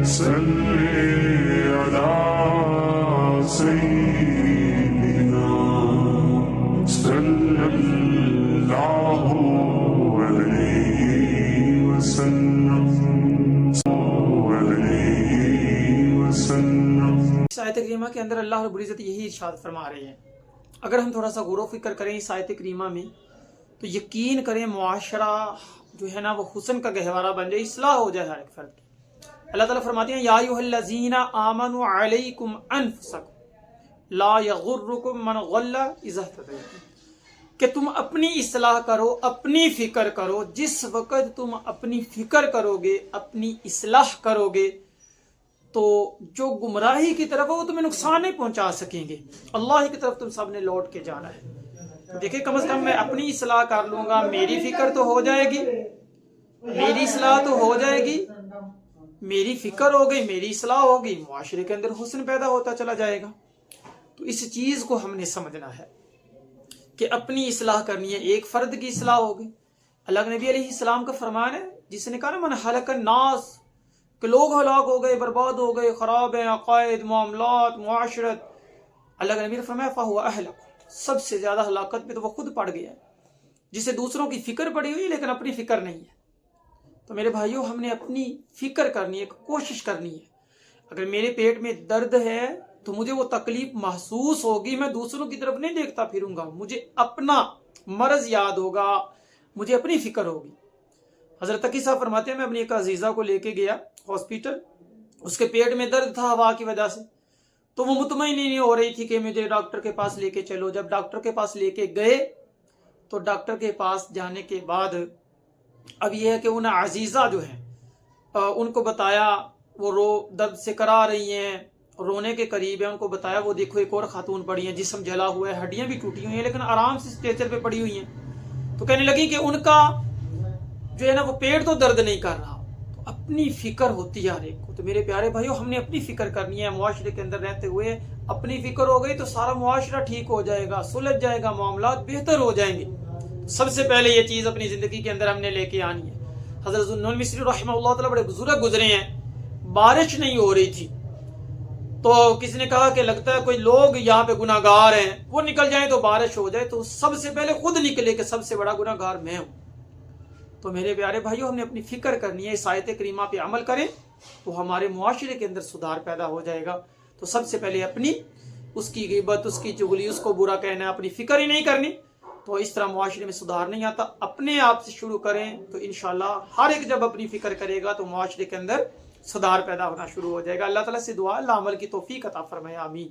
सल्ले अला सय्यिदिना सल्लल्लाहु अलैहि वसल्लम। इस आयत करीमा के अंदर अल्लाह रब्बुल इज़्ज़त यही इरशाद फरमा रहे हैं। अगर हम थोड़ा सा गौर फिक्र करें इस आयत करीमा में तो यकीन करें मुआशरा जो है ना वो हुस्न का गहवारा बन जाए, इस्लाह हो जाए हर एक फर्द की। अल्लाह ताला फरमाते हैं या अय्युहल्लज़ीना आमनु अलैकुम अनफुसकुम ला यगुर्रुकुम मन गल्ला इज़ा इह्तदयतुम, कि तुम अपनी इस्लाह करो, अपनी फिक्र करो। जिस वक़्त तुम अपनी फिक्र करोगे, अपनी इस्लाह करोगे, तो जो गुमराही की तरफ है वो तुम्हें नुकसान नहीं पहुंचा सकेंगे। अल्लाह की तरफ तुम सब ने लौट के जाना है। तो देखिए कम से कम मैं अपनी इस्लाह कर लूंगा, मेरी फिक्र तो हो जाएगी, मेरी इस्लाह तो हो जाएगी, मेरी फिक्र हो गई, मेरी इस्लाह होगी, मुआशरे के अंदर हुस्न पैदा होता चला जाएगा। तो इस चीज को हमने समझना है कि अपनी इस्लाह करनी है। एक फर्द की इस्लाह होगी। अल्लाह के नबी अलैहिस्सलाम का फरमान है, जिसने कहा ना मन हलकन नास, कि लोग हलाक हो गए, बर्बाद हो गए, खराब है अकायद, मामलात, मुआशरत। अल्लाह के नबी ने फरमाया फहुवा अहलक, सबसे ज्यादा हलाकत पे तो वो खुद पड़ गया है, जिसे दूसरों की फिक्र पड़ी हुई है लेकिन अपनी फिक्र नहीं है। तो मेरे भाइयों हमने अपनी फिक्र करनी है, कोशिश करनी है। अगर मेरे पेट में दर्द है तो मुझे वो तकलीफ महसूस होगी, मैं दूसरों की तरफ नहीं देखता फिरूंगा, मुझे अपना मर्ज याद होगा, मुझे अपनी फिक्र होगी। हजरत तकी साहब फरमाते हैं मैं अपनी एक अजीजा को लेके गया हॉस्पिटल, उसके पेट में दर्द था हवा की वजह से, तो वो मुतमईन नहीं हो रही थी कि मुझे डॉक्टर के पास लेके चलो। जब डॉक्टर के पास लेके गए तो डॉक्टर के पास जाने के बाद अब यह है कि उन अजीजा जो है उनको बताया, वो दर्द से करा रही हैं, रोने के करीब है, उनको बताया वो देखो एक और खातून पड़ी है, जिस्म जला हुआ है, हड्डियां भी टूटी हुई हैं लेकिन आराम से स्ट्रेचर पे पड़ी हुई हैं। तो कहने लगी कि उनका जो है ना वो पेट तो दर्द नहीं कर रहा। तो अपनी फिक्र होती है हर एक को। तो मेरे प्यारे भाइयों हमने अपनी फिक्र करनी है। मुआशरे के अंदर रहते हुए अपनी फिक्र हो गई तो सारा मुआशरा ठीक हो जाएगा, सुलझ जाएगा, मामलात बेहतर हो जाएंगे। सबसे पहले ये चीज अपनी जिंदगी के अंदर हमने लेके आनी है। हजरत ज़ुन्नुन मिस्री रहमहुल्लाह तआला बड़े बुजुर्ग गुजरे हैं, बारिश नहीं हो रही थी तो किसी ने कहा कि लगता है कोई लोग यहाँ पे गुनाहगार हैं, वो निकल जाए तो बारिश हो जाए। तो सबसे पहले खुद निकले कि सबसे बड़ा गुनाहगार मैं हूं। तो मेरे प्यारे भाइयों हमने अपनी फिक्र करनी है, इस आयत करीमा पे अमल करें तो हमारे मुआशरे के अंदर सुधार पैदा हो जाएगा। तो सबसे पहले अपनी उसकी गिबत, उसकी चुगली, उसको बुरा कहना, अपनी फिक्र ही नहीं करनी। तो इस तरह मुआशरे में सुधार नहीं आता। अपने आप से शुरू करें तो इंशाल्लाह हर एक जब अपनी फिक्र करेगा तो मुआशरे के अंदर सुधार पैदा होना शुरू हो जाएगा। अल्लाह ताला से दुआ अल्लाह अमल की तौफीक अता फरमाए, आमीन।